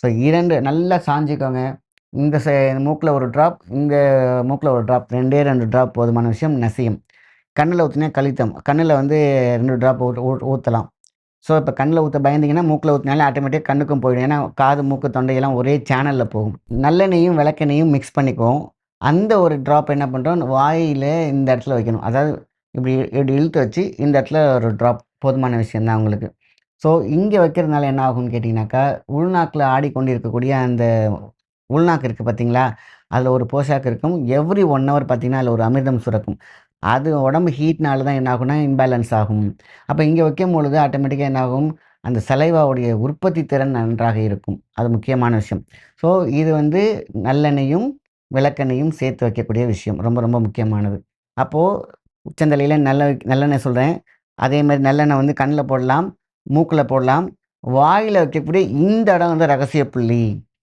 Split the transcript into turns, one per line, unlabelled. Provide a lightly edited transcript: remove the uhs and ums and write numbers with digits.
So 2 நல்லா சாஞ்சுக்கோங்க. இந்த மூக்குல ஒரு ட்ராப், இங்க மூக்குல ஒரு ட்ராப். 2டே 2 ட்ராப் போதுமான விஷயம். நசியம். கண்ணுல ஊத்துனா கழித்தம். கண்ணுல வந்து 2 ட்ராப் ஊத்தலாம். ஸோ, இப்ப கண்ல ஊத்த பயந்தீங்கன்னா, மூக்குல ஊத்துனாலே ஆட்டோமேட்டிக்கா கண்ணுக்கும் போயிடும். ஏன்னா, காது, மூக்கு, தொண்டையெல்லாம் ஒரே சேனல்ல போகும். நல்லெண்ணெயும், விளக்கெண்ணெயும் மிக்ஸ் பண்ணிக்குவோம். அந்த ஒரு ட்ராப் என்ன பண்றோம், வாயில இந்த இடத்துல வைக்கணும். அதாவது இப்டி இப்டி இழுத்து வச்சு, இந்த இடத்துல ஒரு ட்ராப் போதுமான விஷயம் தான் உங்களுக்கு. ஸோ, இங்க வைக்கிறதுனால என்ன ஆகும்னு கேட்டீங்கன்னாக்கா, உள்நாக்குல ஆடிக்கொண்டிருக்கக்கூடிய அந்த உள்நாக்கு இருக்கு பார்த்தீங்களா? அதுல ஒரு போஷாக்கு இருக்கும். எவ்ரி 1 ஹவர் பார்த்தீங்கன்னா, அதுல ஒரு அமிர்தம் சுரக்கும். அது உடம்பு ஹீட்னால தான் என்ன ஆகும்னா, இம்பேலன்ஸ் ஆகும். அப்ப இங்க வைக்கும்பொழுது ஆட்டோமேட்டிக்கா என்ன ஆகும், அந்த சலைவாவுடைய உற்பத்தி திறன் நன்றாக இருக்கும். அது முக்கியமான விஷயம். ஸோ, இது வந்து நல்லெண்ணெயும், விளக்கெண்ணெயும் சேர்த்து வைக்கக்கூடிய விஷயம். ரொம்ப ரொம்ப முக்கியமானது. அப்போ உச்சந்தலையில நல்லெண்ணெய் சொல்றேன். அதே மாரி நல்லெண்ணெய் வந்து கண்ல போடலாம், மூக்குல போடலாம். வாயில வைக்கக்கூடிய இந்த இடம் வந்து ரகசிய புள்ளி.